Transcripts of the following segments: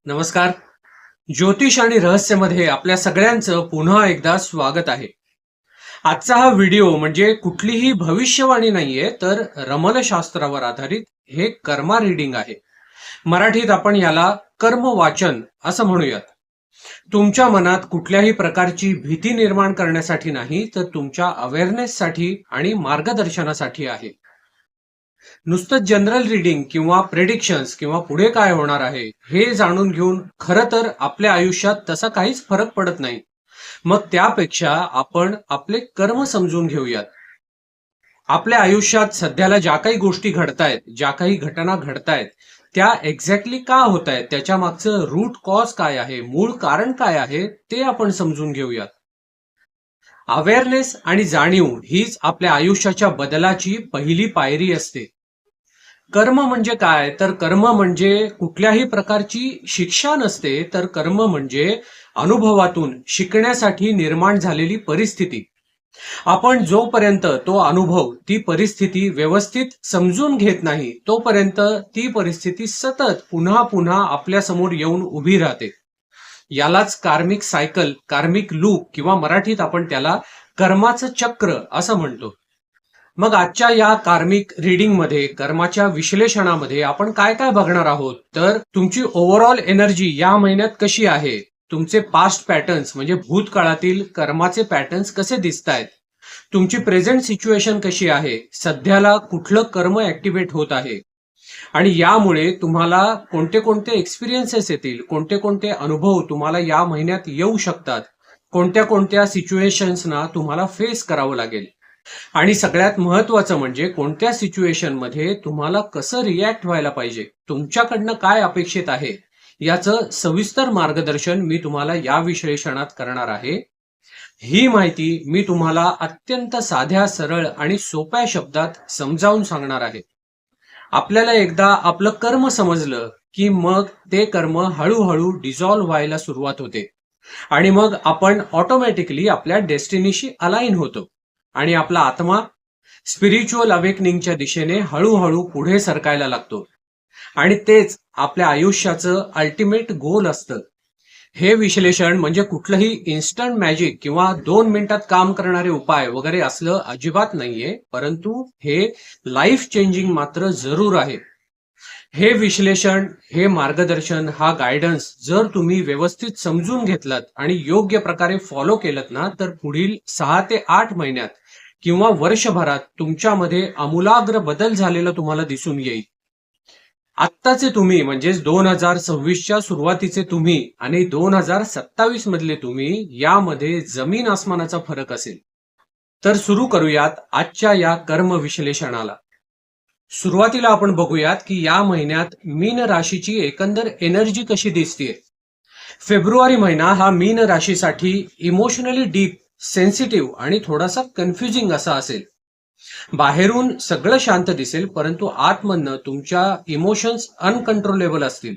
नमस्कार. ज्योतिष आणि रहस्यमध्ये आपल्या सगळ्यांचं पुन्हा एकदा स्वागत आहे. आजचा हा व्हिडिओ म्हणजे कुठलीही भविष्यवाणी नाहीये, तर रमनशास्त्रावर आधारित हे कर्मा रिडिंग आहे. मराठीत आपण याला कर्म वाचन असं म्हणूयात. तुमच्या मनात कुठल्याही प्रकारची भीती निर्माण करण्यासाठी नाही, तर तुमच्या अवेअरनेससाठी आणि मार्गदर्शनासाठी आहे. नुसतं जनरल रीडिंग किंवा प्रेडिक्शन्स किंवा पुढे काय होणार आहे हे जाणून घेऊन खरं तर आपल्या आयुष्यात तसा काहीच फरक पडत नाही. मग त्यापेक्षा आपण आपले कर्म समजून घेऊयात. आपल्या आयुष्यात सध्याला ज्या काही गोष्टी घडतायत, ज्या काही घटना घडतायत, त्या एक्झॅक्टली का होत आहेत, त्याच्या मागचं रूट कॉज काय आहे, मूळ कारण काय आहे, ते आपण समजून घेऊयात. अवेअरनेस आणि जाणीव हीच आपल्या आयुष्याच्या बदलाची पहिली पायरी असते. कर्म म्हणजे काय? तर कर्म म्हणजे कुठल्याही प्रकारची शिक्षा नसते, तर कर्म म्हणजे अनुभवातून शिकण्यासाठी निर्माण झालेली परिस्थिती. आपण जोपर्यंत तो अनुभव, ती परिस्थिती व्यवस्थित समजून घेत नाही, तोपर्यंत ती परिस्थिती सतत पुन्हा पुन्हा आपल्या समोर येऊन उभी राहते. यालाच कार्मिक सायकल, कार्मिक लूप किंवा मराठीत आपण त्याला कर्माचं चक्र असं म्हणतो. मग आजच्या या कार्मिक रीडिंगमध्ये, कर्माच्या विश्लेषणामध्ये आपण काय काय बघणार आहोत, तर तुमची ओव्हरऑल एनर्जी या महिन्यात कशी आहे, तुमचे पास्ट पॅटर्न्स म्हणजे भूतकाळातील कर्माचे पॅटर्न्स कसे दिसतायत, तुमची प्रेझेंट सिच्युएशन कशी आहे, सध्याला कुठलं कर्म ऍक्टिव्हेट होत आहे, आणि यामुळे तुम्हाला कोणते कोणते एक्सपिरियन्सेस येतील, कोणते कोणते अनुभव तुम्हाला या महिन्यात येऊ शकतात, कोणत्या कोणत्या सिच्युएशन्सना तुम्हाला फेस करावं लागेल, आणि सगळ्यात महत्वाचं म्हणजे कोणत्या सिच्युएशन मध्ये तुम्हाला कसं रिॲक्ट व्हायला पाहिजे, तुमच्याकडनं काय अपेक्षित आहे, याचं सविस्तर मार्गदर्शन मी तुम्हाला या विश्लेषणात करणार आहे. ही माहिती मी तुम्हाला अत्यंत साध्या, सरळ आणि सोप्या शब्दात समजावून सांगणार आहे. आपल्याला एकदा आपलं कर्म समजलं की मग ते कर्म हळूहळू डिझॉल्व्ह व्हायला सुरुवात होते, आणि मग आपण ऑटोमॅटिकली आपल्या डेस्टिनीशी अलाइन होतो, आणि आपला आत्मा स्पिरिच्युअल अवेकनिंगच्या दिशेने हळूहळू पुढे सरकायला लागतो. आणि तेच आपल्या आयुष्याचं अल्टिमेट गोल असतं. हे विश्लेषण म्हणजे कुठलंही इन्स्टंट मॅजिक किंवा 2 मिनिटात काम करणारे उपाय वगैरे असलं अजिबात नाहीये, परंतु हे लाईफ चेंजिंग मात्र जरूर आहे. हे विश्लेषण, हे मार्गदर्शन, हा गायडन्स जर तुम्ही व्यवस्थित समजून घेतलात आणि योग्य प्रकारे फॉलो केलं ना, तर पुढील 6 ते 8 महिन्यात किंवा वर्षभरात तुमच्यामध्ये आमूलाग्र बदल झालेला तुम्हाला दिसून येईल. आत्ताचे तुम्ही म्हणजेच 2026च्या सुरुवातीचे तुम्ही आणि 2027 मधले तुम्ही, यामध्ये जमीन आसमानाचा फरक असेल. तर सुरू करूयात आजच्या या कर्म विश्लेषणाला. सुरुवातीला आपण बघूयात की या महिन्यात मीन राशीची एकंदर एनर्जी कशी दिसतीये. फेब्रुवारी महिना हा मीन राशीसाठी इमोशनली डीप, सेन्सिटिव्ह आणि थोडासा कन्फ्युजिंग असा असेल. बाहेरून सगळं शांत दिसेल, परंतु आतमधनं तुमच्या इमोशन्स अनकंट्रोलेबल असतील.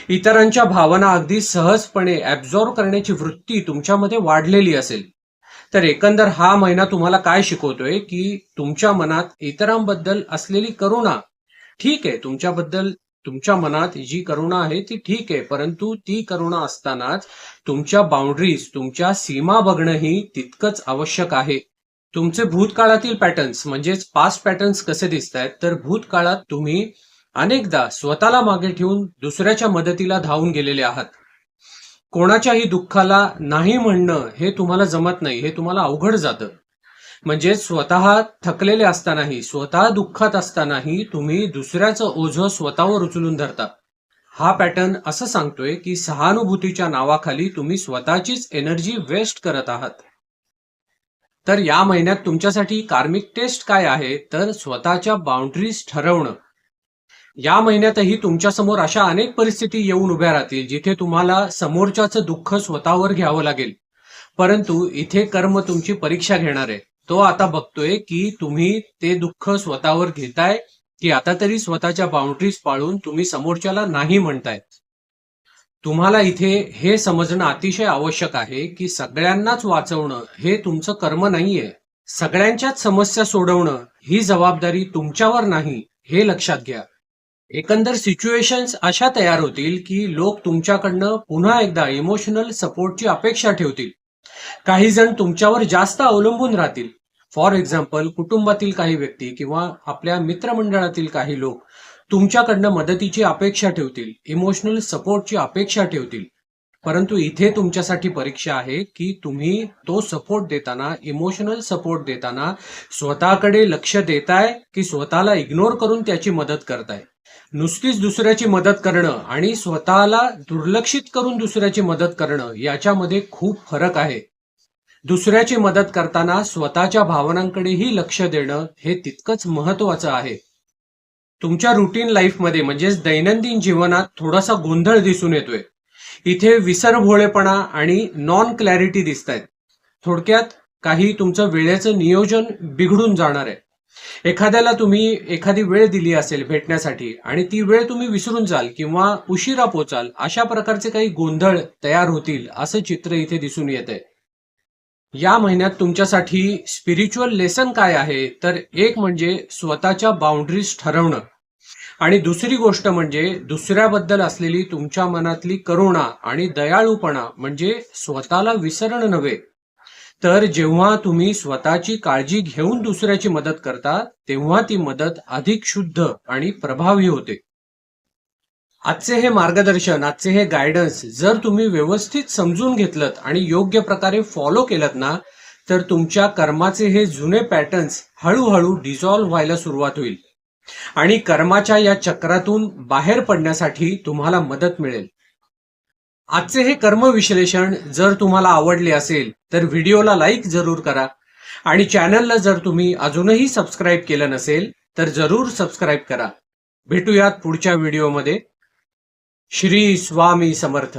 इतरांच्या भावना अगदी सहजपणे ऍब्झॉर्व करण्याची वृत्ती तुमच्यामध्ये वाढलेली असेल. तर एकंदर हा महिना तुम्हाला काय शिकवतोय की तुमच्या मनात इतरांबद्दल असलेली करुणा ठीक आहे, तुमच्याबद्दल तुमच्या मनात जी करुणा आहे ती ठीक आहे, परंतु ती करुणा असतानाच तुमच्या बाउंड्रीज, तुमच्या सीमा बघणंही तितकंच आवश्यक आहे. तुमचे भूतकाळातील पॅटर्न्स म्हणजेच पास्ट पॅटर्न्स कसे दिसत आहेत, तर भूतकाळात तुम्ही अनेकदा स्वतःला मागे ठेवून दुसऱ्याच्या मदतीला धावून गेलेले आहात. कोणाच्याही दुःखाला नाही म्हणणं हे तुम्हाला जमत नाही, हे तुम्हाला अवघड जातं. म्हणजे स्वतः थकलेले असतानाही, स्वतः दुःखात असतानाही तुम्ही दुसऱ्याचं ओझं स्वतःवर उचलून धरता. हा पॅटर्न असं सांगतोय की सहानुभूतीच्या नावाखाली तुम्ही स्वतःचीच एनर्जी वेस्ट करत आहात. तर या महिन्यात तुमच्यासाठी कार्मिक टेस्ट काय आहे, तर स्वतःच्या बाउंड्रीज ठरवणं. या महिन्यातही तुमच्यासमोर अशा अनेक परिस्थिती येऊन उभ्या राहतील जिथे तुम्हाला समोरच्याचं दुःख स्वतःवर घ्यावं लागेल. परंतु इथे कर्म तुमची परीक्षा घेणार आहे. तो आता बघतोय की तुम्ही ते दुःख स्वतःवर घेताय की आता तरी स्वतःच्या बाउंड्रीज पाळून तुम्ही समोरच्याला नाही म्हणताय. तुम्हाला इथे हे समजणं अतिशय आवश्यक आहे की सगळ्यांनाच वाचवणं हे तुमचं कर्म नाहीये. सगळ्यांच्याच समस्या सोडवणं ही जबाबदारी तुमच्यावर नाही, हे लक्षात घ्या. एकंदर सिच्युएशन्स अशा तयार होतील की लोक तुमच्याकडनं पुन्हा एकदा इमोशनल सपोर्टची अपेक्षा ठेवतील. काही जण तुमच्यावर जास्त अवलंबून राहतील. फॉर एक्झाम्पल, कुटुंबातील काही व्यक्ती किंवा आपल्या मित्रमंडळातील काही लोक तुमच्याकडनं मदतीची अपेक्षा ठेवतील, इमोशनल सपोर्टची अपेक्षा ठेवतील. परंतु इथे तुमच्यासाठी परीक्षा आहे की तुम्ही तो सपोर्ट देताना, इमोशनल सपोर्ट देताना स्वतःकडे लक्ष देताय की स्वतःला इग्नोर करून त्याची मदत करताय. नुसतीच दुसऱ्याची मदत करणं आणि स्वतःला दुर्लक्षित करून दुसऱ्याची मदत करणं याच्यामध्ये खूप फरक आहे. दुसऱ्याची मदत करताना स्वतःच्या भावनांकडेही लक्ष देणं हे तितकंच महत्वाचं आहे. तुमच्या रुटीन लाईफमध्ये म्हणजेच दैनंदिन जीवनात थोडासा गोंधळ दिसून येतोय. इथे विसरभोळेपणा आणि नॉन क्लॅरिटी दिसत आहेत. थोडक्यात काही तुमचं वेळेचं नियोजन बिघडून जाणार आहे. एखाद्याला तुम्ही एखादी वेळ दिली असेल भेटण्यासाठी आणि ती वेळ तुम्ही विसरून जाल किंवा उशिरा पोचाल, अशा प्रकारचे काही गोंधळ तयार होतील असं चित्र इथे दिसून येत आहे. या महिन्यात तुमच्यासाठी स्पिरिच्युअल लेसन काय आहे, तर एक म्हणजे स्वतःच्या बाउंड्रीज ठरवणं आणि दुसरी गोष्ट म्हणजे दुसऱ्याबद्दल असलेली तुमच्या मनातली करुणा आणि दयाळूपणा म्हणजे स्वतःला विसरणं नव्हे, तर जेव्हा तुम्ही स्वतःची काळजी घेऊन दुसऱ्याची मदत करता तेव्हा ती मदत अधिक शुद्ध आणि प्रभावी होते. आजचे हे मार्गदर्शन, आजचे हे गायडन्स जर तुम्ही व्यवस्थित समजून घेतलं आणि योग्य प्रकारे फॉलो केलं ना, तर तुमच्या कर्माचे हे जुने पॅटर्न्स हळूहळू डिझॉल्व्ह व्हायला सुरुवात होईल आणि कर्माच्या या चक्रातून बाहेर पडण्यासाठी तुम्हाला मदत मिळेल. आजचे हे कर्म विश्लेषण जर तुम्हाला आवडले असेल तर व्हिडिओला लाईक जरूर करा आणि चॅनलला जर तुम्ही अजूनही सबस्क्राईब केलं नसेल तर जरूर सबस्क्राईब करा. भेटूयात पुढच्या व्हिडिओमध्ये. श्री स्वामी समर्थ.